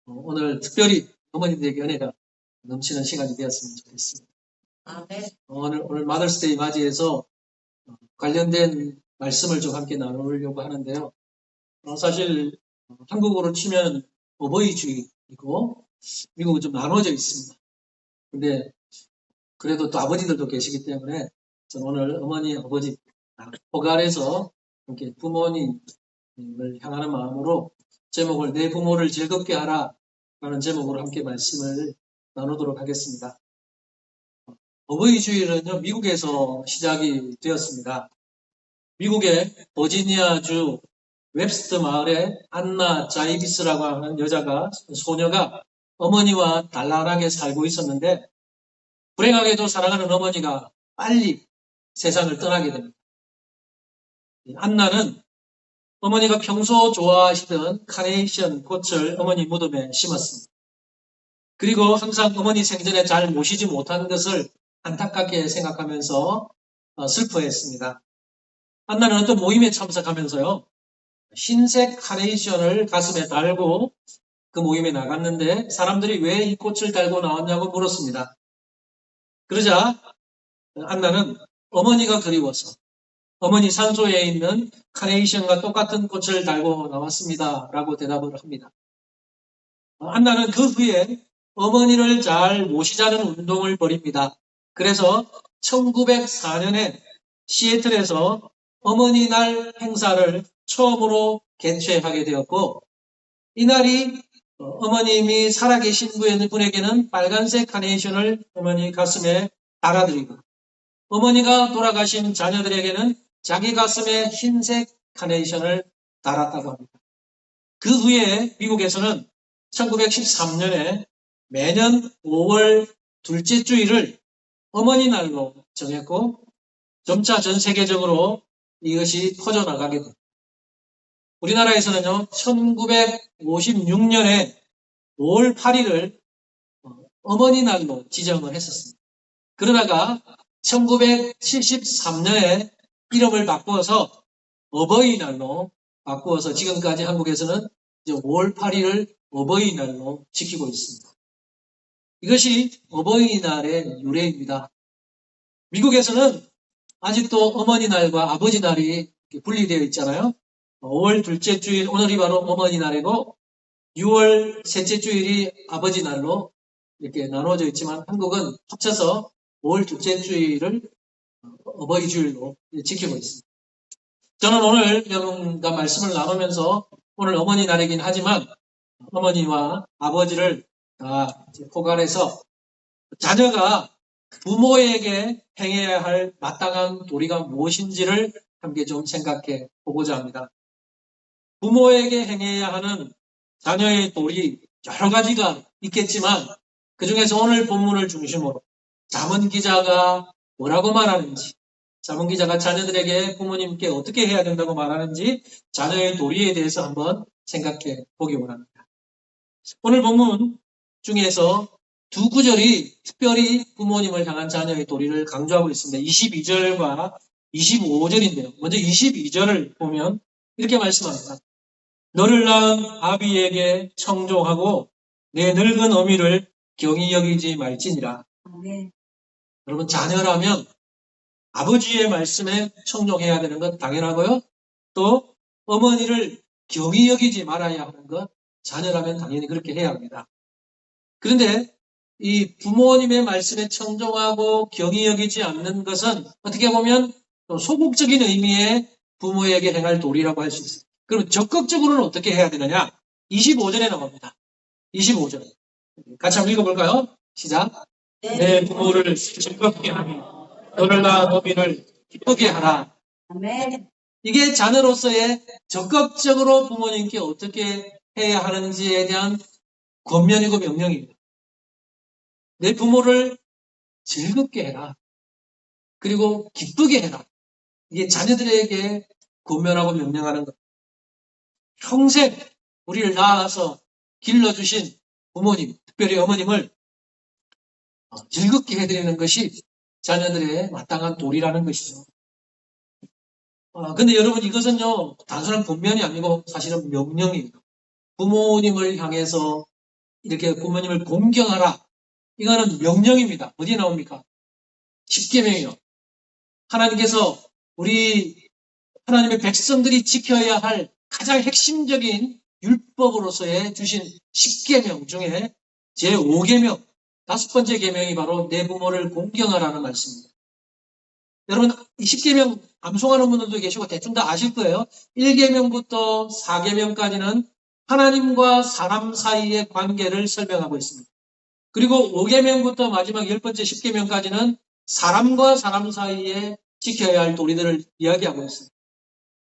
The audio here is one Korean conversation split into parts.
오늘 특별히 어머니들에게 은혜가 넘치는 시간이 되었으면 좋겠습니다. 아멘. 오늘 마더스데이 맞이해서 관련된 말씀을 좀 함께 나누려고 하는데요. 사실 한국어로 치면 어버이주의이고 미국은 좀 나눠져 있습니다. 근데 그래도 또 아버지들도 계시기 때문에 저는 오늘 어머니, 아버지 포괄해서 이렇게 부모님을 향하는 마음으로 제목을 내 부모를 즐겁게 하라 라는 제목으로 함께 말씀을 나누도록 하겠습니다. 어버이주일은요, 미국에서 시작이 되었습니다. 미국의 버지니아주 웹스터 마을에 안나 자이비스라고 하는 소녀가 어머니와 단란하게 살고 있었는데, 불행하게도 사랑하는 어머니가 빨리 세상을 떠나게 됩니다. 안나는 어머니가 평소 좋아하시던 카네이션 꽃을 어머니 무덤에 심었습니다. 그리고 항상 어머니 생전에 잘 모시지 못한 것을 안타깝게 생각하면서 슬퍼했습니다. 안나는 어떤 모임에 참석하면서요, 흰색 카네이션을 가슴에 달고 그 모임에 나갔는데 사람들이 왜 이 꽃을 달고 나왔냐고 물었습니다. 그러자 안나는 어머니가 그리워서 어머니 산소에 있는 카네이션과 똑같은 꽃을 달고 나왔습니다 라고 대답을 합니다. 안나는 그 후에 어머니를 잘 모시자는 운동을 벌입니다. 그래서 1904년에 시애틀에서 어머니날 행사를 처음으로 개최하게 되었고, 이날이 어머님이 살아계신 분에게는 빨간색 카네이션을 어머니 가슴에 달아드리고, 어머니가 돌아가신 자녀들에게는 자기 가슴에 흰색 카네이션을 달았다고 합니다. 그 후에 미국에서는 1913년에 매년 5월 둘째 주일을 어머니 날로 정했고, 점차 전 세계적으로 이것이 퍼져나가게 됩니다. 우리나라에서는요, 1956년에 5월 8일을 어머니 날로 지정을 했었습니다. 그러다가 1973년에 이름을 바꾸어서 어버이날로 바꾸어서 지금까지 한국에서는 이제 5월 8일을 어버이날로 지키고 있습니다. 이것이 어버이날의 유래입니다. 미국에서는 아직도 어머니날과 아버지날이 분리되어 있잖아요. 5월 둘째 주일, 오늘이 바로 어머니날이고 6월 셋째 주일이 아버지날로 이렇게 나눠져 있지만 한국은 합쳐서 5월 둘째 주일을 어버이주일로 지키고 있습니다. 저는 오늘 여러분과 말씀을 나누면서 오늘 어머니날이긴 하지만 어머니와 아버지를 다 포괄해서 자녀가 부모에게 행해야 할 마땅한 도리가 무엇인지를 함께 좀 생각해 보고자 합니다. 부모에게 행해야 하는 자녀의 도리 여러 가지가 있겠지만 그 중에서 오늘 본문을 중심으로 잠언 기자가 뭐라고 말하는지, 잠언 기자가 자녀들에게 부모님께 어떻게 해야 된다고 말하는지 자녀의 도리에 대해서 한번 생각해 보기 원합니다. 오늘 본문 중에서 두 구절이 특별히 부모님을 향한 자녀의 도리를 강조하고 있습니다. 22절과 25절인데요. 먼저 22절을 보면 이렇게 말씀합니다. 너를 낳은 아비에게 청종하고 내 늙은 어미를 경히 여기지 말지니라. 네. 여러분, 자녀라면 아버지의 말씀에 청종해야 되는 건 당연하고요. 또 어머니를 경히 여기지 말아야 하는 것, 자녀라면 당연히 그렇게 해야 합니다. 그런데 이 부모님의 말씀에 청종하고 경히 여기지 않는 것은 어떻게 보면 또 소극적인 의미의 부모에게 행할 도리라고 할 수 있습니다. 그럼 적극적으로는 어떻게 해야 되느냐? 25절에 나옵니다. 25절. 같이 한번 읽어볼까요? 시작. 내 부모를 즐겁게 하며 너를 낳은 어미를 기쁘게 하라. 아멘. 이게 자녀로서의 적극적으로 부모님께 어떻게 해야 하는지에 대한 권면이고 명령입니다. 내 부모를 즐겁게 해라. 그리고 기쁘게 해라. 이게 자녀들에게 권면하고 명령하는 것. 평생 우리를 낳아서 길러주신 부모님, 특별히 어머님을 즐겁게 해드리는 것이 자녀들의 마땅한 도리라는 것이죠. 근데 여러분, 이것은요, 단순한 권면이 아니고 사실은 명령이에요. 부모님을 향해서 이렇게 부모님을 공경하라. 이거는 명령입니다. 어디에 나옵니까? 십계명이요. 하나님께서 우리 하나님의 백성들이 지켜야 할 가장 핵심적인 율법으로서의 주신 십계명 중에 제5계명, 5번째 계명이 바로 내 부모를 공경하라는 말씀입니다. 여러분, 이 십계명 암송하는 분들도 계시고 대충 다 아실 거예요. 1계명부터 4계명까지는 하나님과 사람 사이의 관계를 설명하고 있습니다. 그리고 5계명부터 마지막 10번째 10계명까지는 사람과 사람 사이에 지켜야 할 도리들을 이야기하고 있습니다.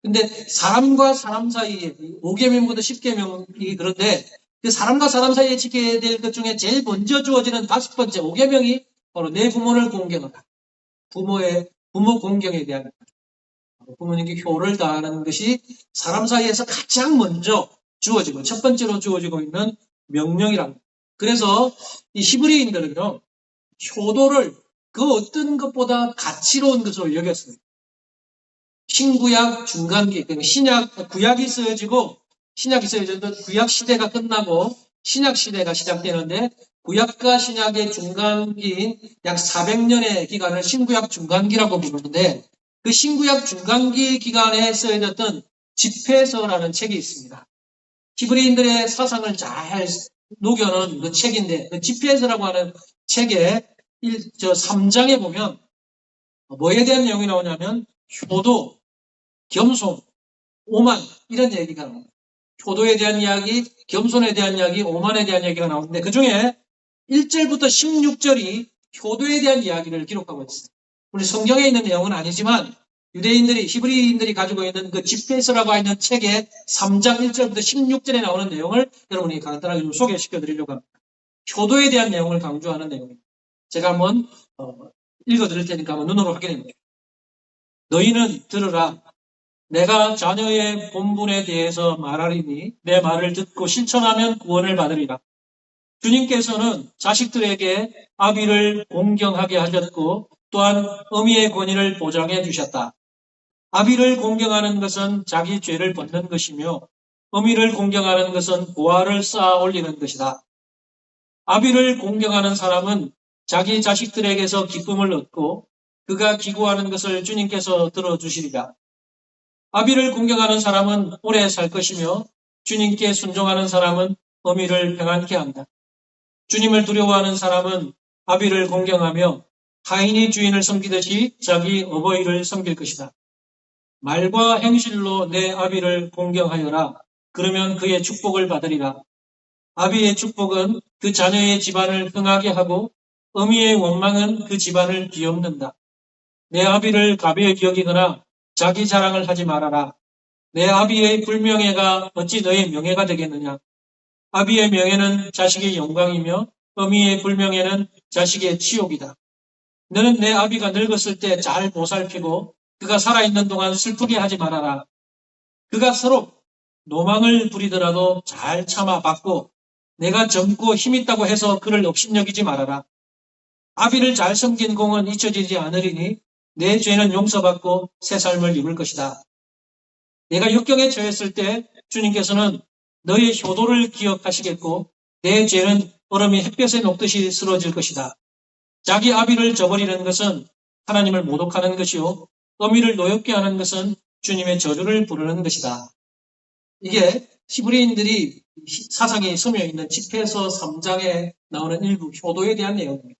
근데 사람과 사람 사이에 5계명부터 10계명이 그런데 그 사람과 사람 사이에 지켜야 될 것 중에 제일 먼저 주어지는 5번째 5계명이 바로 내 부모를 공경하라. 부모 공경에 대한 부모님께 효를 다하는 것이 사람 사이에서 가장 먼저 주어지고 첫 번째로 주어지고 있는 명령이랍니다. 그래서 이 히브리인들은요, 효도를 그 어떤 것보다 가치로운 것으로 여겼습니다. 신구약 중간기, 그러니까 구약이 쓰여지고 신약이 쓰여졌던 구약 시대가 끝나고 신약 시대가 시작되는데 구약과 신약의 중간기인 약 400년의 기간을 신구약 중간기라고 부르는데 그 신구약 중간기 기간에 쓰여졌던 집회서라는 책이 있습니다. 히브리인들의 사상을 잘 녹여놓은 그 책인데 그 집회서라고 하는 책의 3장에 보면 뭐에 대한 내용이 나오냐면 효도, 겸손, 오만 이런 얘기가 나옵니다. 효도에 대한 이야기, 겸손에 대한 이야기, 오만에 대한 얘기가 나오는데 그중에 1절부터 16절이 효도에 대한 이야기를 기록하고 있습니다. 우리 성경에 있는 내용은 아니지만 유대인들이, 히브리인들이 가지고 있는 그 집회서라고 하는 책의 3장 1절부터 16절에 나오는 내용을 여러분이 간단하게 좀 소개시켜 드리려고 합니다. 효도에 대한 내용을 강조하는 내용입니다. 제가 한번 읽어 드릴 테니까 한번 눈으로 확인해 보세요. 너희는 들으라. 내가 자녀의 본분에 대해서 말하리니 내 말을 듣고 실천하면 구원을 받으리라. 주님께서는 자식들에게 아비를 공경하게 하셨고 또한 어미의 권위를 보장해 주셨다. 아비를 공경하는 것은 자기 죄를 벗는 것이며 어미를 공경하는 것은 보화를 쌓아 올리는 것이다. 아비를 공경하는 사람은 자기 자식들에게서 기쁨을 얻고 그가 기구하는 것을 주님께서 들어주시리라. 아비를 공경하는 사람은 오래 살 것이며 주님께 순종하는 사람은 어미를 평안케 한다. 주님을 두려워하는 사람은 아비를 공경하며 하인이 주인을 섬기듯이 자기 어버이를 섬길 것이다. 말과 행실로 내 아비를 공경하여라. 그러면 그의 축복을 받으리라. 아비의 축복은 그 자녀의 집안을 흥하게 하고 어미의 원망은 그 집안을 뒤엎는다. 내 아비를 가벼이 여기거나 자기 자랑을 하지 말아라. 내 아비의 불명예가 어찌 너의 명예가 되겠느냐. 아비의 명예는 자식의 영광이며 어미의 불명예는 자식의 치욕이다. 너는 내 아비가 늙었을 때 잘 보살피고 그가 살아있는 동안 슬프게 하지 말아라. 그가 서로 노망을 부리더라도 잘 참아받고 내가 젊고 힘있다고 해서 그를 업신여기지 말아라. 아비를 잘 섬긴 공은 잊혀지지 않으리니 내 죄는 용서받고 새 삶을 입을 것이다. 내가 역경에 처했을 때 주님께서는 너의 효도를 기억하시겠고 내 죄는 얼음이 햇볕에 녹듯이 쓰러질 것이다. 자기 아비를 저버리는 것은 하나님을 모독하는 것이요 어미를 노엽게 하는 것은 주님의 저주를 부르는 것이다. 이게 히브리인들이 사상에 스며있는 집회서 3장에 나오는 일부 효도에 대한 내용입니다.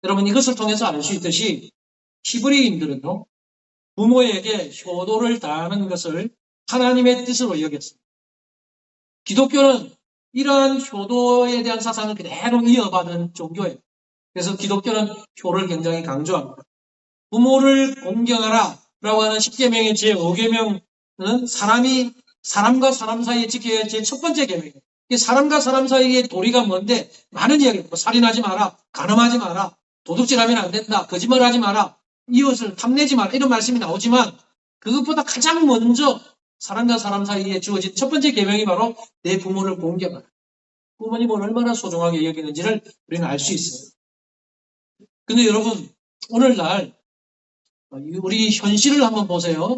여러분 이것을 통해서 알 수 있듯이 히브리인들은요 부모에게 효도를 다하는 것을 하나님의 뜻으로 여겼습니다. 기독교는 이러한 효도에 대한 사상을 그대로 이어받은 종교예요. 그래서 기독교는 효를 굉장히 강조합니다. 부모를 공경하라 라고 하는 10계명의 제5계명은 사람과 사람 사이에 지켜야 할 제 첫 번째 계명이에요. 사람과 사람 사이의 도리가 뭔데 많은 이야기입니다. 살인하지 마라, 간음하지 마라, 도둑질하면 안 된다, 거짓말하지 마라, 이웃을 탐내지 마라 이런 말씀이 나오지만 그것보다 가장 먼저 사람과 사람 사이에 주어진 첫 번째 계명이 바로 내 부모를 공경하라. 부모님을 얼마나 소중하게 여기는지를 우리는 알 수 있어요. 근데 여러분 오늘날 우리 현실을 한번 보세요.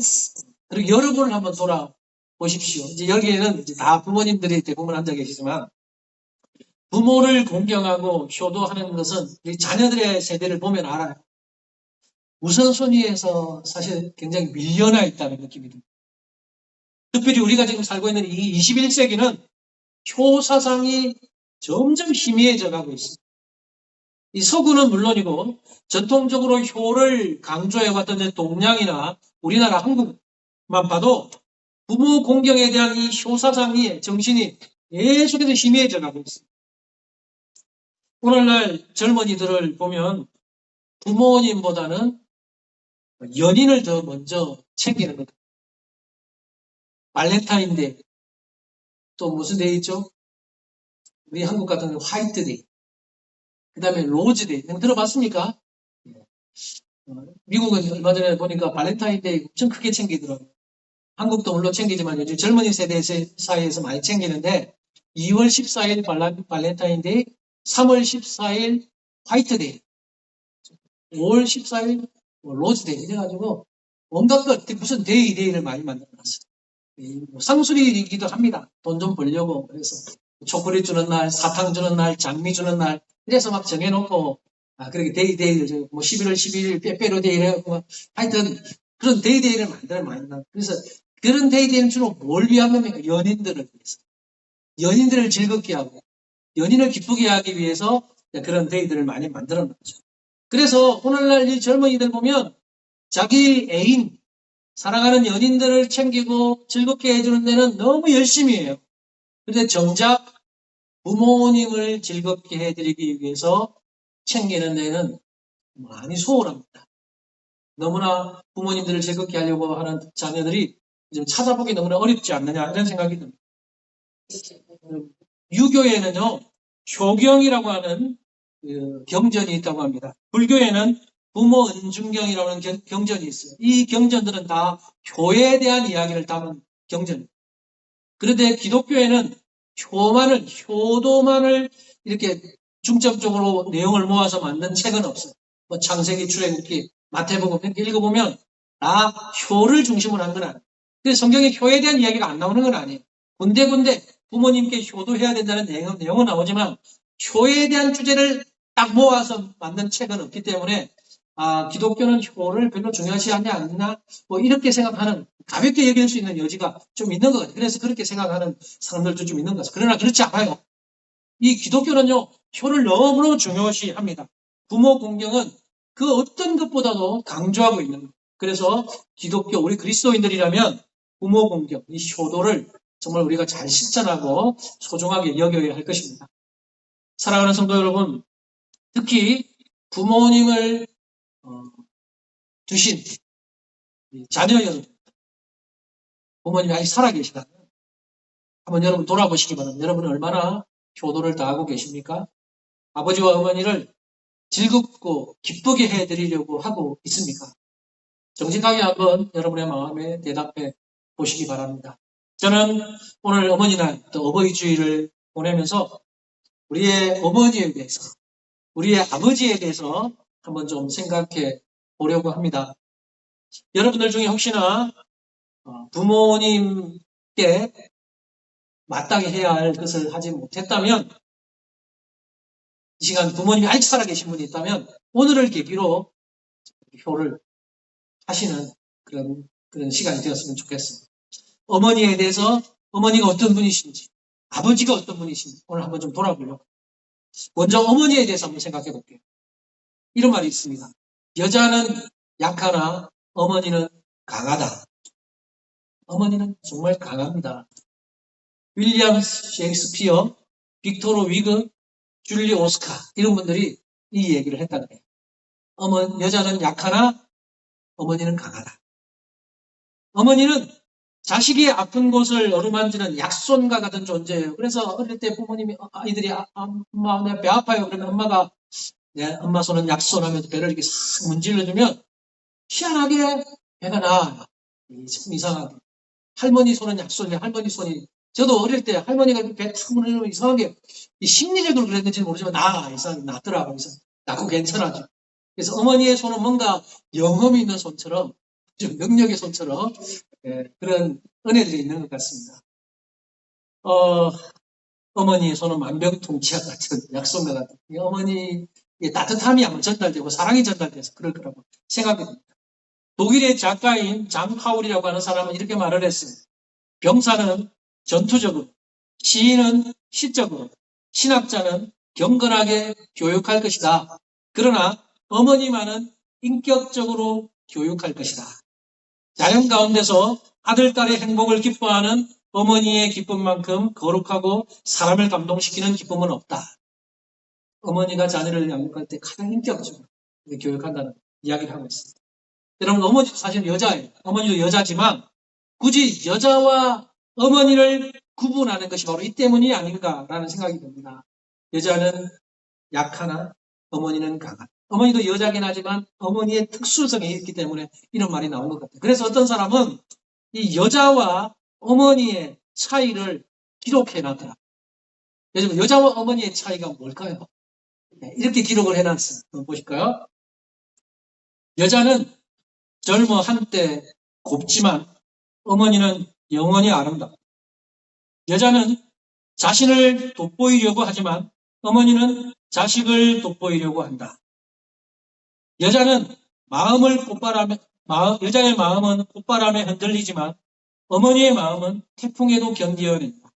그리고 여러분을 한번 돌아보십시오. 이제 여기에는 이제 다 부모님들이 대부분 앉아 계시지만 부모를 공경하고 효도하는 것은 우리 자녀들의 세대를 보면 알아요. 우선순위에서 사실 굉장히 밀려나 있다는 느낌이 듭니다. 특별히 우리가 지금 살고 있는 이 21세기는 효사상이 점점 희미해져 가고 있습니다. 이 서구는 물론이고 전통적으로 효를 강조해왔던 동양이나 우리나라 한국만 봐도 부모 공경에 대한 이 효사상의 정신이 계속해서 희미해져 가고 있습니다. 오늘날 젊은이들을 보면 부모님보다는 연인을 더 먼저 챙기는 것. 발렌타인데이, 또 무슨 데이 있죠? 우리 한국 같은 경우 화이트데이, 그 다음에 로즈데이, 들어봤습니까? 미국은 얼마 전에 보니까 발렌타인데이 엄청 크게 챙기더라고요. 한국도 물론 챙기지만 요즘 젊은이 세대 사이에서 많이 챙기는데 2월 14일 발렌타인데이, 3월 14일 화이트데이, 5월 14일 로즈데이 이래가지고 온갖 것 무슨 데이를 많이 만들어놨어요. 상술이기도 합니다. 돈 좀 벌려고. 그래서 초콜릿 주는 날, 사탕 주는 날, 장미 주는 날 이래서 막 정해놓고 그렇게 데이를 뭐 11월 11일 빼빼로 데이를 해고 하여튼 그런 데이를 만들어요. 그래서 그런 데이는 주로 뭘 위함입니까? 연인들을 위해서. 연인들을 즐겁게 하고 연인을 기쁘게 하기 위해서 그런 데이들을 많이 만들어놨죠. 그래서 오늘날 이 젊은이들 보면 자기 애인, 사랑하는 연인들을 챙기고 즐겁게 해주는 데는 너무 열심히 해요. 그런데 정작 부모님을 즐겁게 해드리기 위해서 챙기는 데는 많이 소홀합니다. 너무나 부모님들을 즐겁게 하려고 하는 자녀들이 좀 찾아보기 너무나 어렵지 않느냐 이런 생각이 듭니다. 유교에는요, 효경이라고 하는 경전이 있다고 합니다. 불교에는 부모 은중경이라고 하는 경전이 있어요. 이 경전들은 다 효에 대한 이야기를 담은 경전입니다. 그런데 기독교에는 효도만을 이렇게 중점적으로 내용을 모아서 만든 책은 없어요. 뭐 창세기, 출애굽기, 마태복음 이렇게 읽어보면 다 효를 중심으로 한 건 아니에요. 그래서 성경에 효에 대한 이야기가 안 나오는 건 아니에요. 군데군데 부모님께 효도해야 된다는 내용은 나오지만 효에 대한 주제를 딱 모아서 만든 책은 없기 때문에 기독교는 효를 별로 중요시 하지 않나 뭐 이렇게 생각하는 가볍게 여길 수 있는 여지가 좀 있는 것 같아요. 그래서 그렇게 생각하는 사람들도 좀 있는 것 같아요. 그러나 그렇지 않아요. 이 기독교는요, 효를 너무너무 중요시 합니다. 부모 공경은 그 어떤 것보다도 강조하고 있는 거예요. 그래서 기독교, 우리 그리스도인들이라면 부모 공경, 이 효도를 정말 우리가 잘 실천하고 소중하게 여겨야 할 것입니다. 사랑하는 성도 여러분, 특히 부모님을 두신 자녀 여러분, 부모님이 아직 살아계시다면 한번 여러분 돌아보시기 바랍니다. 여러분은 얼마나 효도를 다하고 계십니까? 아버지와 어머니를 즐겁고 기쁘게 해드리려고 하고 있습니까? 정직하게 한번 여러분의 마음에 대답해 보시기 바랍니다. 저는 오늘 어머니날 또 어버이주의를 보내면서 우리의 어머니에 대해서, 우리의 아버지에 대해서 한번 좀 생각해 보려고 합니다. 여러분들 중에 혹시나 부모님께 마땅히 해야 할 것을 하지 못했다면, 이 시간 부모님이 아직 살아계신 분이 있다면 오늘을 계기로 효를 하시는 그런 시간이 되었으면 좋겠습니다. 어머니에 대해서 어머니가 어떤 분이신지, 아버지가 어떤 분이신지 오늘 한번 좀 돌아보려고. 먼저 어머니에 대해서 한번 생각해 볼게요. 이런 말이 있습니다. 여자는 약하나 어머니는 강하다. 어머니는 정말 강합니다. 윌리엄 셰익스피어, 빅토르 위그, 줄리 오스카 이런 분들이 이 얘기를 했다는 거예요. 여자는 약하나 어머니는 강하다. 어머니는 자식이 아픈 곳을 어루만지는 약손과 같은 존재예요. 그래서 어릴 때 부모님이 아이들이 엄마 내 배 아파요. 그러면 엄마가 엄마 손은 약손하면서 배를 이렇게 싹 문질러주면 희한하게 배가 나아요. 참 이상하게. 할머니 손은 약손이에요. 할머니 손이 저도 어릴 때 할머니가 배 탁 문질러면 이상하게 심리적으로 그랬는지 모르지만 이상하게 낫더라고요. 낫고 괜찮아져. 그래서 어머니의 손은 뭔가 영험이 있는 손처럼 좀 능력의 손처럼 그런 은혜들이 있는 것 같습니다. 어머니의 손은 만병통치약 같은 약손과 같은 이 어머니의 따뜻함이 아마 전달되고 사랑이 전달돼서 그럴 거라고 생각이 듭니다. 독일의 작가인 장 파울이라고 하는 사람은 이렇게 말을 했어요. 병사는 전투적으로, 시인은 시적으로, 신학자는 경건하게 교육할 것이다. 그러나 어머니만은 인격적으로 교육할 것이다. 자연 가운데서 아들, 딸의 행복을 기뻐하는 어머니의 기쁨만큼 거룩하고 사람을 감동시키는 기쁨은 없다. 어머니가 자녀를 양육할 때 가장 인격적으로 교육한다는 이야기를 하고 있습니다. 여러분, 어머니도 사실 여자예요. 어머니도 여자지만 굳이 여자와 어머니를 구분하는 것이 바로 이 때문이 아닌가라는 생각이 듭니다. 여자는 약하나 어머니는 강한. 어머니도 여자긴 하지만 어머니의 특수성이 있기 때문에 이런 말이 나온 것 같아요. 그래서 어떤 사람은 이 여자와 어머니의 차이를 기록해 놨더라. 요즘 여자와 어머니의 차이가 뭘까요? 이렇게 기록을 해놨어요. 한번 보실까요? 여자는 젊어 한때 곱지만 어머니는 영원히 아름답다. 여자는 자신을 돋보이려고 하지만 어머니는 자식을 돋보이려고 한다. 여자는 여자의 마음은 꽃바람에 흔들리지만 어머니의 마음은 태풍에도 견디어낸다.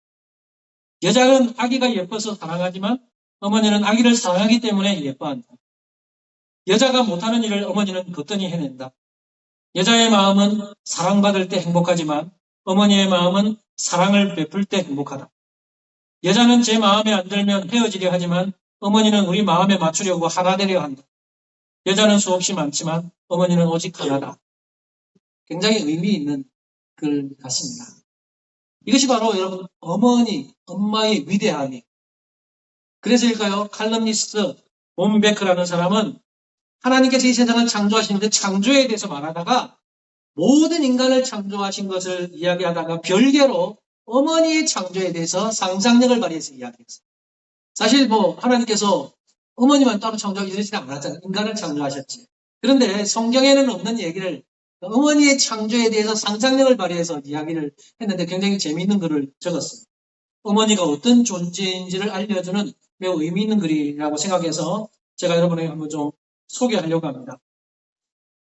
여자는 아기가 예뻐서 사랑하지만 어머니는 아기를 사랑하기 때문에 예뻐한다. 여자가 못하는 일을 어머니는 거뜬히 해낸다. 여자의 마음은 사랑받을 때 행복하지만 어머니의 마음은 사랑을 베풀 때 행복하다. 여자는 제 마음에 안 들면 헤어지려 하지만 어머니는 우리 마음에 맞추려고 하나 되려 한다. 여자는 수없이 많지만 어머니는 오직 하나다. 굉장히 의미 있는 글 같습니다. 이것이 바로 여러분 어머니, 엄마의 위대함이. 그래서일까요? 칼럼니스트 봄베크라는 사람은 하나님께서 이 세상을 창조하시는데 창조에 대해서 말하다가 모든 인간을 창조하신 것을 이야기하다가 별개로 어머니의 창조에 대해서 상상력을 발휘해서 이야기했어요. 사실 하나님께서 어머니만 따로 창조하기 이러지 않았잖아요. 인간을 창조하셨지. 그런데 성경에는 없는 얘기를 어머니의 창조에 대해서 상상력을 발휘해서 이야기를 했는데 굉장히 재미있는 글을 적었어요. 어머니가 어떤 존재인지를 알려주는 매우 의미 있는 글이라고 생각해서 제가 여러분에게 한번 좀 소개하려고 합니다.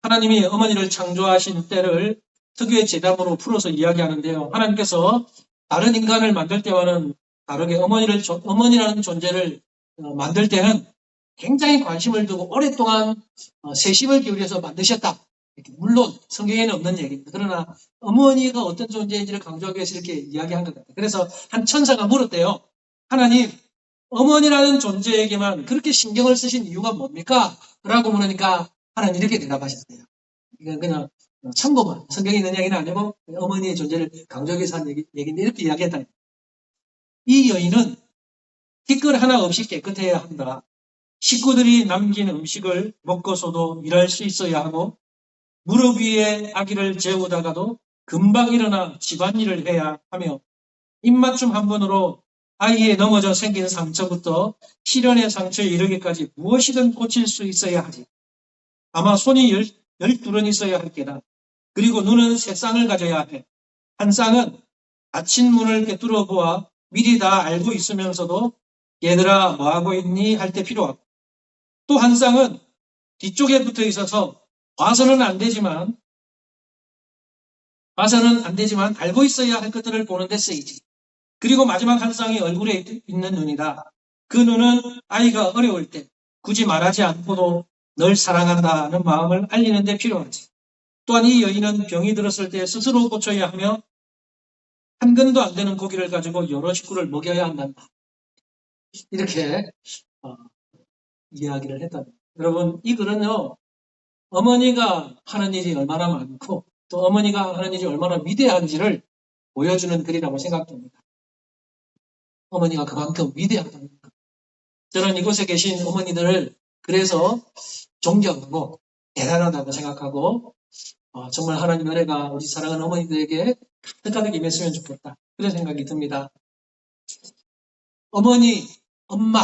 하나님이 어머니를 창조하신 때를 특유의 재담으로 풀어서 이야기하는데요. 하나님께서 다른 인간을 만들 때와는 다르게 어머니라는 존재를 만들 때는 굉장히 관심을 두고 오랫동안 세심을 기울여서 만드셨다. 물론 성경에는 없는 얘기입니다. 그러나 어머니가 어떤 존재인지를 강조하기 위해서 이렇게 이야기한 것 같아요. 그래서 한 천사가 물었대요. 하나님, 어머니라는 존재에게만 그렇게 신경을 쓰신 이유가 뭡니까? 라고 물으니까 하나님 이렇게 대답하셨대요. 이건 그냥 참고만, 성경에 있는 이야기는 아니고 어머니의 존재를 강조하기 위해서 한 얘기인데 이렇게 이야기했다. 이 여인은 티끌 하나 없이 깨끗해야 한다. 식구들이 남긴 음식을 먹고서도 일할 수 있어야 하고 무릎 위에 아기를 재우다가도 금방 일어나 집안일을 해야 하며 입맞춤 한 번으로 아이의 넘어져 생긴 상처부터 실연의 상처에 이르기까지 무엇이든 고칠 수 있어야 하지. 아마 손이 12는 있어야 할 게다. 그리고 눈은 세 쌍을 가져야 해. 한 쌍은 닫힌 문을 꿰뚫어 보아 미리 다 알고 있으면서도 얘들아 뭐하고 있니? 할 때 필요하고 또 한 쌍은 뒤쪽에 붙어 있어서 봐서는 안 되지만 알고 있어야 할 것들을 보는 데 쓰이지. 그리고 마지막 한 쌍이 얼굴에 있는 눈이다. 그 눈은 아이가 어려울 때 굳이 말하지 않고도 널 사랑한다는 마음을 알리는 데 필요하지. 또한 이 여인은 병이 들었을 때 스스로 고쳐야 하며 한 근도 안 되는 고기를 가지고 여러 식구를 먹여야 한단다. 이렇게 이야기를 했다. 여러분, 이 글은요, 어머니가 하는 일이 얼마나 많고 또 어머니가 하는 일이 얼마나 위대한지를 보여주는 글이라고 생각됩니다. 어머니가 그만큼 위대하다는 것. 저는 이곳에 계신 어머니들을 그래서 존경하고 대단하다고 생각하고 정말 하나님 은혜가 우리 사랑하는 어머니들에게 가득가득 임했으면 좋겠다. 그런 생각이 듭니다. 어머니, 엄마.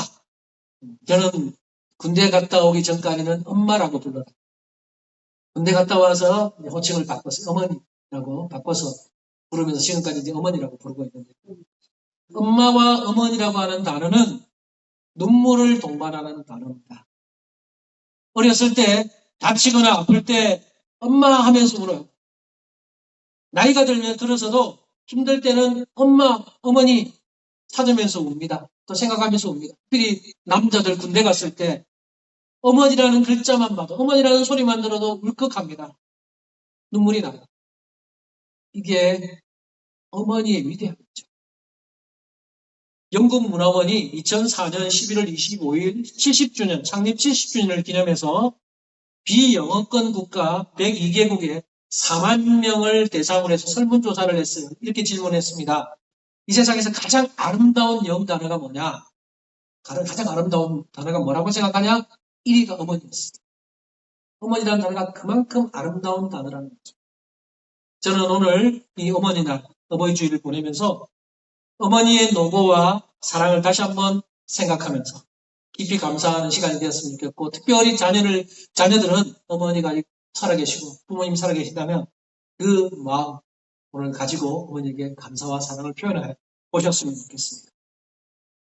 저는 군대 갔다 오기 전까지는 엄마라고 불러요. 군대 갔다 와서 호칭을 바꿨어요. 어머니라고 바꿔서 부르면서 지금까지 이제 어머니라고 부르고 있는데 엄마와 어머니라고 하는 단어는 눈물을 동반하는 단어입니다. 어렸을 때 다치거나 아플 때 엄마 하면서 울어요. 나이가 들어서도 힘들 때는 엄마, 어머니 찾으면서 웁니다. 또 생각하면서 웁니다. 특히 남자들 군대 갔을 때 어머니라는 글자만 봐도, 어머니라는 소리만 들어도 울컥합니다. 눈물이 나요. 이게 어머니의 위대함이죠. 영국 문화원이 2004년 11월 25일 70주년, 창립 70주년을 기념해서 비영어권 국가 102개국에 4만 명을 대상으로 해서 설문조사를 했어요. 이렇게 질문했습니다. 이 세상에서 가장 아름다운 영어 단어가 뭐냐? 가장 아름다운 단어가 뭐라고 생각하냐? 1위가 어머니였어요. 어머니라는 단어가 그만큼 아름다운 단어라는 거죠. 저는 오늘 이 어머니날, 어버이주의를 보내면서 어머니의 노고와 사랑을 다시 한번 생각하면서 깊이 감사하는 시간이 되었으면 좋겠고, 특별히 자녀들은 어머니가 살아계시고 부모님이 살아계시다면 그 마음 오늘 가지고 어머니에게 감사와 사랑을 표현해 보셨으면 좋겠습니다.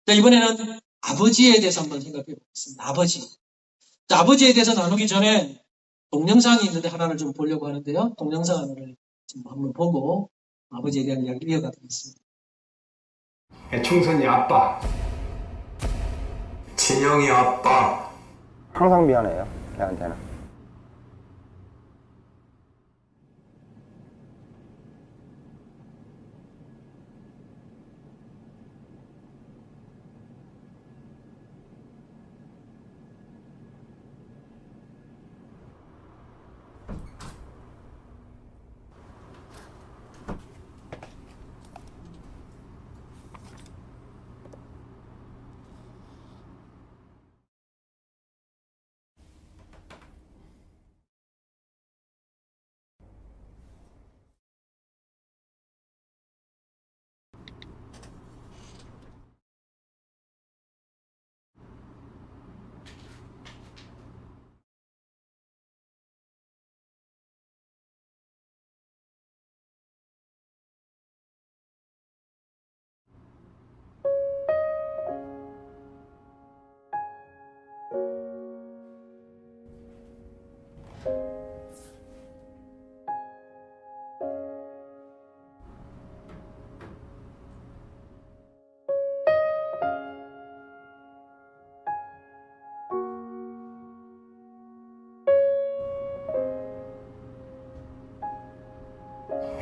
자, 이번에는 아버지에 대해서 한번 생각해 보겠습니다. 아버지. 자, 아버지에 대해서 나누기 전에 동영상이 있는데 하나를 좀 보려고 하는데요. 동영상 하나를 좀 한번 보고 아버지에 대한 이야기를 이어가겠습니다. 충선이 아빠, 진영이 아빠. 항상 미안해요, 걔한테는.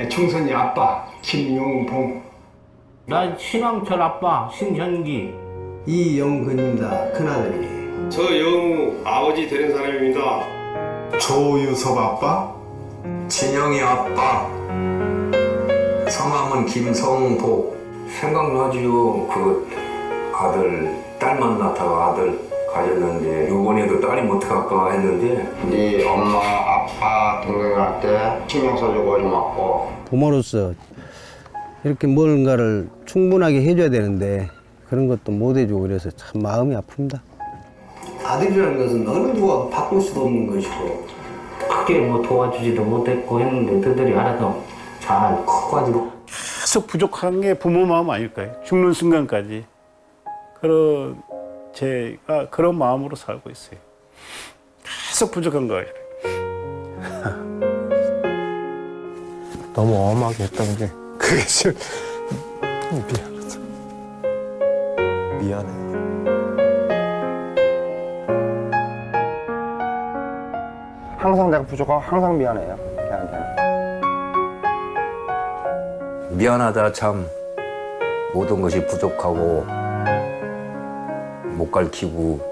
충선이 아빠, 김용봉. 난 신왕철 아빠 신현기. 이영근입니다. 큰아들이. 저 영우 아버지 되는 사람입니다. 조유섭 아빠. 진영이 아빠. 성함은 김성복. 생각나지요. 그 아들, 딸 만나다가 아들 가졌는데 요번에도 딸이 못할까 했는데 네 엄마, 아빠, 동생한테 신경 써주고 고맙고. 부모로서 이렇게 뭔가를 충분하게 해줘야 되는데 그런 것도 못 해주고 그래서 참 마음이 아픕니다. 아들이라는 것은 어느 누가 바꿀 수도 없는 것이고 크게 뭐 도와주지도 못했고 했는데 그들이 알아서 잘 커가지고 계속 부족한 게 부모 마음 아닐까요? 죽는 순간까지. 제가 그런 마음으로 살고 있어요. 계속 부족한 거예요. 너무 엄하게 했던 게 그게 좀 미안하다. 미안해요. 항상 내가 부족하고 항상 미안해요, 걔한테는. 미안하다 참. 모든 것이 부족하고 못 가르치고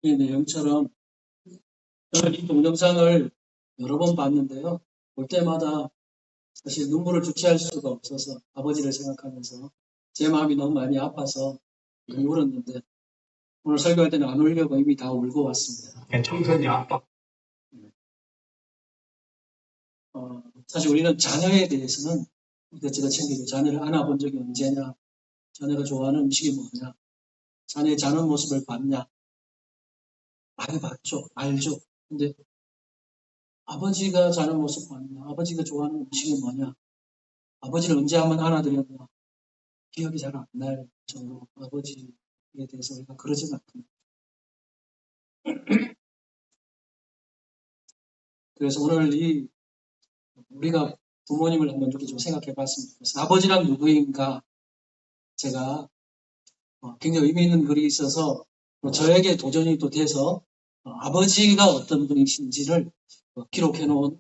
이 내용처럼 저는 이 동영상을 여러 번 봤는데요. 볼 때마다 사실 눈물을 주체할 수가 없어서 아버지를 생각하면서 제 마음이 너무 많이 아파서 울었는데 오늘 설교할 때는 안 울려고 이미 다 울고 왔습니다. 청선이 아빠. 사실 우리는 자녀에 대해서는 이것저것 챙기고 자녀를 안아본 적이 언제냐, 자녀가 좋아하는 음식이 뭐냐, 자녀의 자는 모습을 봤냐, 많이 봤죠, 알죠. 근데 아버지가 자는 모습 봤냐, 아버지가 좋아하는 음식이 뭐냐, 아버지를 언제 한번 안아드렸냐, 기억이 잘 안 날 정도로 아버지에 대해서 우리가 그러진 않습니다. 그래서 오늘 우리가 부모님을 한번 이렇게 좀 생각해 봤습니다. 그래서 아버지란 누구인가 제가 굉장히 의미 있는 글이 있어서 저에게 도전이 또 돼서 아버지가 어떤 분이신지를 기록해 놓은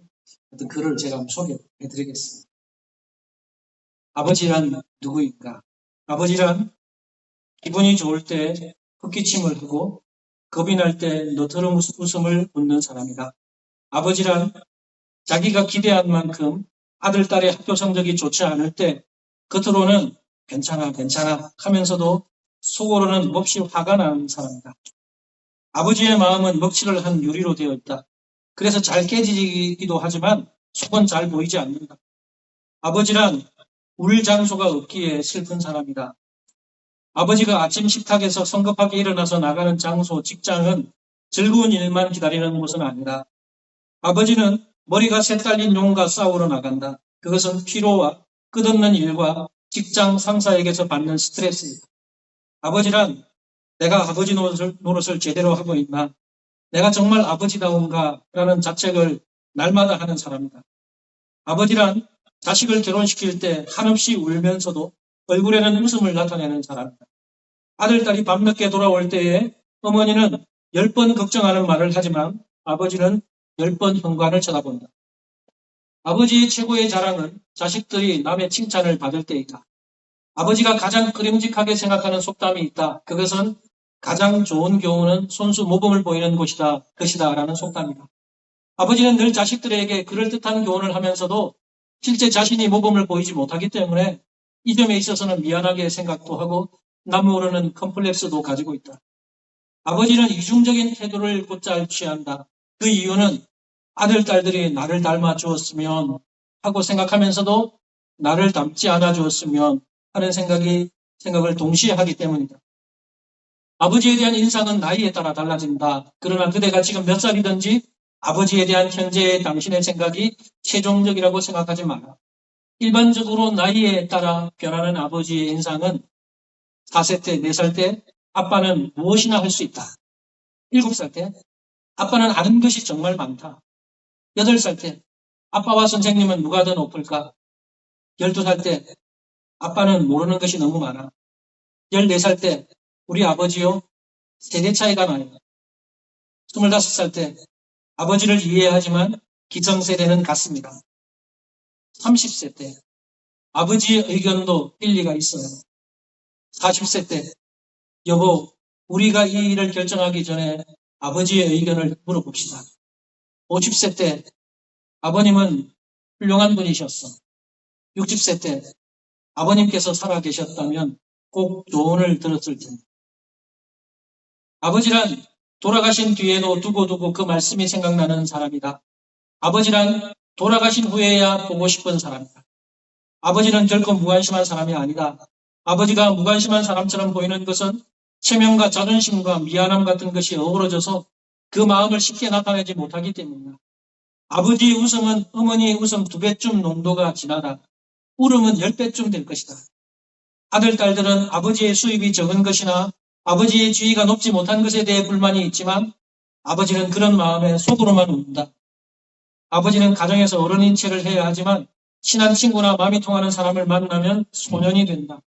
어떤 글을 제가 한번 소개해 드리겠습니다. 아버지란 누구인가? 아버지란 기분이 좋을 때 헛기침을 하고 겁이 날 때 너트름 웃음을 웃는 사람이다. 아버지란 자기가 기대한 만큼 아들, 딸의 학교 성적이 좋지 않을 때 겉으로는 괜찮아 하면서도 속으로는 몹시 화가 나는 사람이다. 아버지의 마음은 먹칠을 한 유리로 되어 있다. 그래서 잘 깨지기도 하지만 속은 잘 보이지 않는다. 아버지란 울 장소가 없기에 슬픈 사람이다. 아버지가 아침 식탁에서 성급하게 일어나서 나가는 장소, 직장은 즐거운 일만 기다리는 곳은 아니다. 아버지는 머리가 새 딸린 용과 싸우러 나간다. 그것은 피로와 끝없는 일과 직장 상사에게서 받는 스트레스이다. 아버지란 내가 아버지 노릇을 제대로 하고 있나? 내가 정말 아버지다운가? 라는 자책을 날마다 하는 사람이다. 아버지란 자식을 결혼시킬 때 한없이 울면서도 얼굴에는 웃음을 나타내는 사람이다. 아들, 딸이 밤늦게 돌아올 때에 어머니는 10번 걱정하는 말을 하지만 아버지는 10번 현관을 쳐다본다. 아버지의 최고의 자랑은 자식들이 남의 칭찬을 받을 때이다. 아버지가 가장 끄림직하게 생각하는 속담이 있다. 그것은 가장 좋은 교훈은 손수 모범을 보이는 것이다 라는 속담이다. 아버지는 늘 자식들에게 그럴듯한 교훈을 하면서도 실제 자신이 모범을 보이지 못하기 때문에 이 점에 있어서는 미안하게 생각도 하고 남 모르는 컴플렉스도 가지고 있다. 아버지는 이중적인 태도를 곧잘 취한다. 그 이유는 아들, 딸들이 나를 닮아 주었으면 하고 생각하면서도 나를 닮지 않아 주었으면 하는 생각을 동시에 하기 때문이다. 아버지에 대한 인상은 나이에 따라 달라진다. 그러나 그대가 지금 몇 살이든지 아버지에 대한 현재의 당신의 생각이 최종적이라고 생각하지 마라. 일반적으로 나이에 따라 변하는 아버지의 인상은 4세 때, 4살 때 아빠는 무엇이나 할 수 있다. 7살 때 아빠는 아는 것이 정말 많다. 8살 때 아빠와 선생님은 누가 더 높을까? 12살 때 아빠는 모르는 것이 너무 많아. 14살 때 우리 아버지요 세대 차이가 나요. 25살 때 아버지를 이해하지만 기성세대는 같습니다. 30세 때 아버지의 의견도 일리가 있어요. 40세 때 여보 우리가 이 일을 결정하기 전에 아버지의 의견을 물어봅시다. 50세 때 아버님은 훌륭한 분이셨어. 60세 때 아버님께서 살아계셨다면 꼭 조언을 들었을 텐데. 아버지란 돌아가신 뒤에도 두고두고 그 말씀이 생각나는 사람이다. 아버지란 돌아가신 후에야 보고 싶은 사람이다. 아버지는 결코 무관심한 사람이 아니다. 아버지가 무관심한 사람처럼 보이는 것은 체면과 자존심과 미안함 같은 것이 어우러져서 그 마음을 쉽게 나타내지 못하기 때문이다. 아버지의 웃음은 어머니의 웃음 2배쯤 농도가 진하다. 울음은 10배쯤 될 것이다. 아들, 딸들은 아버지의 수입이 적은 것이나 아버지의 지위가 높지 못한 것에 대해 불만이 있지만 아버지는 그런 마음에 속으로만 운다. 아버지는 가정에서 어른인 체를 해야 하지만 친한 친구나 마음이 통하는 사람을 만나면 소년이 된다.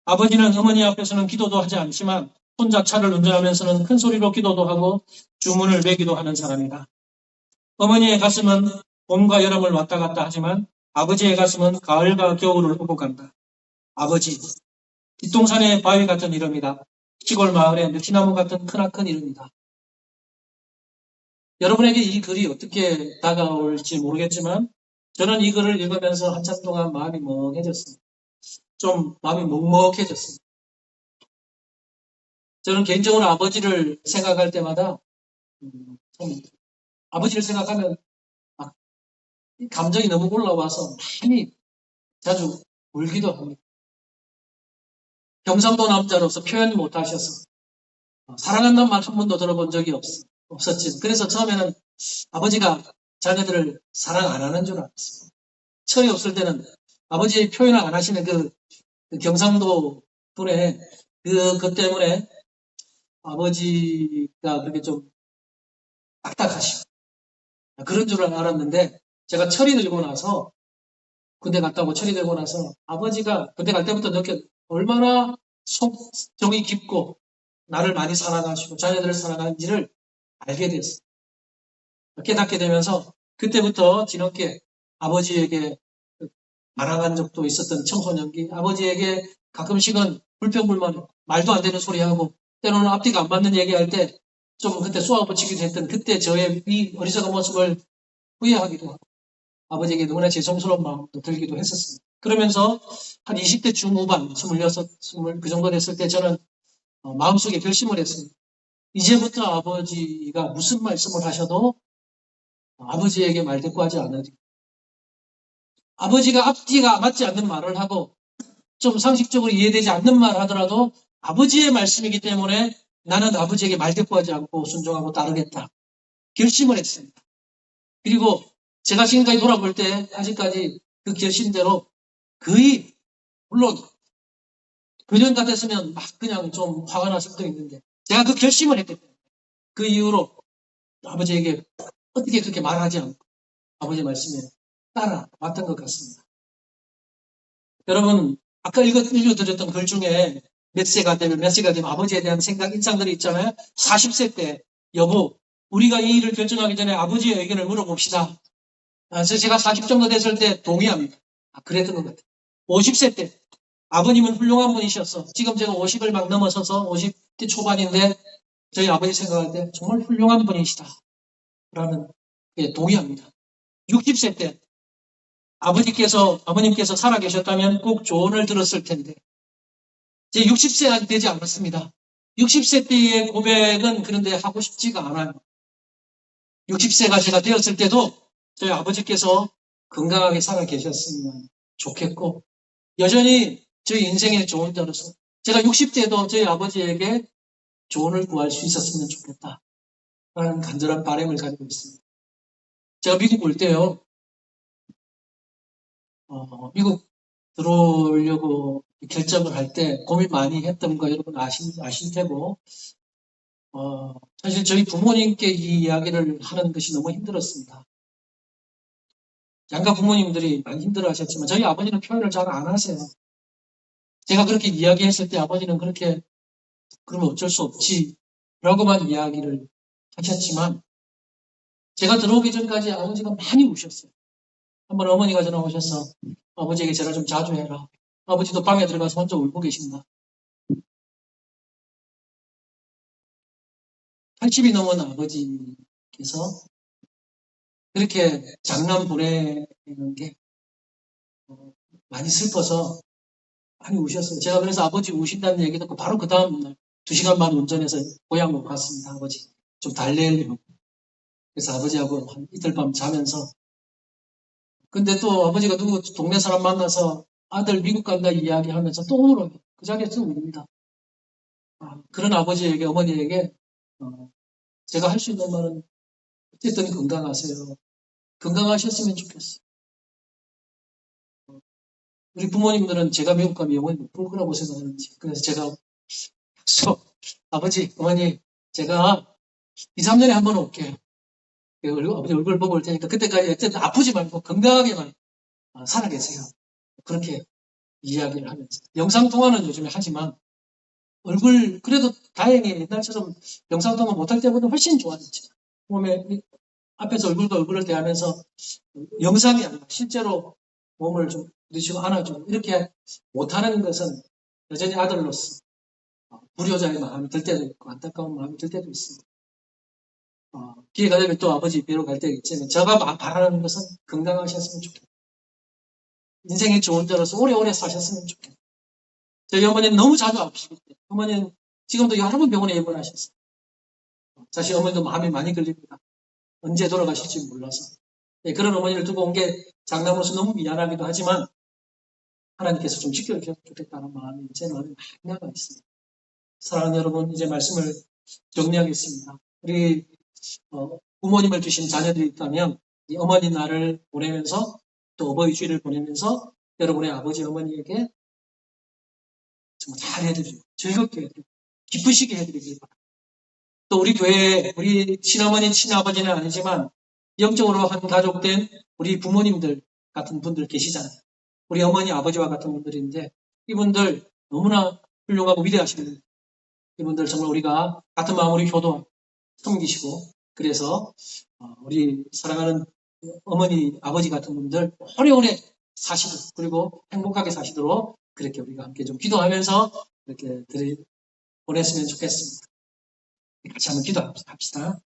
아버지는 어머니 앞에서는 기도도 하지 않지만 혼자 차를 운전하면서는 큰 소리로 기도도 하고 주문을 외기도 하는 사람이다. 어머니의 가슴은 봄과 여름을 왔다 갔다 하지만 아버지의 가슴은 가을과 겨울을 오고 간다. 아버지, 뒷동산의 바위 같은 이름이다. 시골 마을의 느티나무 같은 크나큰 이름이다. 여러분에게 이 글이 어떻게 다가올지 모르겠지만 저는 이 글을 읽으면서 한참 동안 마음이 멍해졌습니다. 좀 마음이 먹먹해졌습니다. 저는 개인적으로 아버지를 생각할 때마다 좀 아버지를 생각하면 막 감정이 너무 올라와서 많이 자주 울기도 합니다. 경상도 남자로서 표현 못하셔서 사랑한다는 말 한 번도 들어본 적이 없었지. 그래서 처음에는 아버지가 자녀들을 사랑 안 하는 줄 알았어요. 철이 없을 때는 아버지 표현을 안 하시는 그 경상도 분의 그 때문에 아버지가 그렇게 좀 딱딱하시고 그런 줄 알았는데 제가 철이 들고 나서 군대 갔다 오고 철이 들고 나서 아버지가 군대 갈 때부터 얼마나 정이 깊고 나를 많이 사랑하시고 자녀들을 사랑하는지를 알게 됐어요. 깨닫게 되면서 그때부터 뒤늦게 아버지에게 반항한 적도 있었던 청소년기, 아버지에게 가끔씩은 불평불만 말도 안 되는 소리하고 때로는 앞뒤가 안 맞는 얘기할 때 좀 그때 쏘아붙이기도 했던 그때 저의 이 어리석은 모습을 후회하기도 하고 아버지에게 너무나 죄송스러운 마음도 들기도 했었습니다. 그러면서 한 20대 중후반, 26, 20 그 정도 됐을 때 저는 마음속에 결심을 했습니다. 이제부터 아버지가 무슨 말씀을 하셔도 아버지에게 말대꾸하지 않으리. 아버지가 앞뒤가 맞지 않는 말을 하고 좀 상식적으로 이해되지 않는 말 하더라도 아버지의 말씀이기 때문에 나는 아버지에게 말대꾸하지 않고 순종하고 따르겠다. 결심을 했습니다. 그리고 제가 지금까지 돌아볼 때 아직까지 그 결심대로 거의 물론 그전 같았으면 막 그냥 좀 화가 날 수도 있는데 제가 그 결심을 했기 때문에 그 이후로 아버지에게 어떻게 그렇게 말하지 않고 아버지 말씀에 따라왔던 것 같습니다. 여러분 아까 읽어드렸던 글 중에 몇 세가 되면 아버지에 대한 생각, 인상들이 있잖아요. 40세 때 여보 우리가 이 일을 결정하기 전에 아버지의 의견을 물어봅시다. 그래서 제가 40 정도 됐을 때 동의합니다. 그랬던 것 같아요. 50세 때 아버님은 훌륭한 분이셨어. 지금 제가 50을 막 넘어서서 50대 초반인데 저희 아버지 생각할 때 정말 훌륭한 분이시다. 라는 동의합니다. 60세 때 아버님께서 살아계셨다면 꼭 조언을 들었을 텐데 제 60세가 되지 않았습니다. 60세 때의 고백은 그런데 하고 싶지가 않아요. 60세가 제가 되었을 때도 저희 아버지께서 건강하게 살아계셨으면 좋겠고 여전히 저희 인생의 조언자로서 제가 60대에도 저희 아버지에게 조언을 구할 수 있었으면 좋겠다. 라는 간절한 바람을 가지고 있습니다. 제가 미국 올 때요. 미국 들어오려고 결정을 할 때 고민 많이 했던 거 여러분 아실 테고 사실 저희 부모님께 이 이야기를 하는 것이 너무 힘들었습니다. 양가 부모님들이 많이 힘들어 하셨지만 저희 아버지는 표현을 잘 안 하세요. 제가 그렇게 이야기했을 때 아버지는 그러면 어쩔 수 없지 라고만 이야기를 하셨지만 제가 들어오기 전까지 아버지가 많이 우셨어요. 한번 어머니가 전화 오셔서 아버지에게 전화 좀 자주 해라. 아버지도 방에 들어가서 혼자 울고 계신다. 80이 넘은 아버지께서 그렇게 장남 보내는 게 많이 슬퍼서 많이 우셨어요. 제가 그래서 아버지 우신다는 얘기 듣고 바로 그 다음날 2시간 반 운전해서 고향으로 갔습니다. 아버지 좀 달래려고. 그래서 아버지하고 한 이틀 밤 자면서 근데 또 아버지가 누구 동네 사람 만나서 아들 미국 간다 이야기하면서 또 울어요. 그 자리에서 웁니다. 그런 아버지에게 어머니에게 제가 할 수 있는 말은 어쨌든 건강하세요. 건강하셨으면 좋겠어요. 우리 부모님들은 제가 미국 가면 영원히 못 볼 거라고 생각하는지 그래서 제가 아버지, 어머니 제가 2, 3년에 한 번 올게요. 아버지 얼굴 보고 올 테니까 그때까지 어쨌든 아프지 말고 건강하게만 살아계세요. 그렇게 이야기를 하면서 영상통화는 요즘에 하지만 얼굴 그래도 다행히 옛날처럼 영상통화 못할 때보다 훨씬 좋아졌죠. 몸에 앞에서 얼굴과 얼굴을 대하면서 영상이 아니라 실제로 몸을 좀 부딪히고 안아주고 이렇게 못하는 것은 여전히 아들로서 불효자의 마음이 들 때도 있고 안타까운 마음이 들 때도 있습니다. 기회가 되면 또 아버지 뵈러 갈 때가 있지만 제가 바라는 것은 건강하셨으면 좋겠다. 인생의 좋은 자로서 오래오래 사셨으면 좋겠다. 저희 어머니는 너무 자주 아프시기 때문에 어머니는 지금도 여러 번 병원에 입원하셨어요. 사실 어머니도 마음이 많이 걸립니다. 언제 돌아가실지 몰라서. 네, 그런 어머니를 두고 온 게 장남으로서 너무 미안하기도 하지만 하나님께서 좀 지켜주셨으면 좋겠다는 마음이 제 마음에 많이 남아 있습니다. 사랑하는 여러분, 이제 말씀을 정리하겠습니다. 우리 부모님을 두신 자녀들이 있다면 이 어머니 날을 보내면서 또 어버이 주일을 보내면서 여러분의 아버지 어머니에게 정말 잘 해드리고 즐겁게 해드리고 기쁘시게 해드리길 바랍니다. 또 우리 교회에 우리 친어머니 친아버지는 아니지만 영적으로 한 가족된 우리 부모님들 같은 분들 계시잖아요. 우리 어머니 아버지와 같은 분들인데 이분들 너무나 훌륭하고 위대하신 분들. 이분들 정말 우리가 같은 마음으로 효도하고 섬기시고 그래서 우리 사랑하는 어머니 아버지 같은 분들 오래오래 사시고 그리고 행복하게 사시도록 그렇게 우리가 함께 좀 기도하면서 이렇게 보냈으면 좋겠습니다. 같이 한번 기도합시다.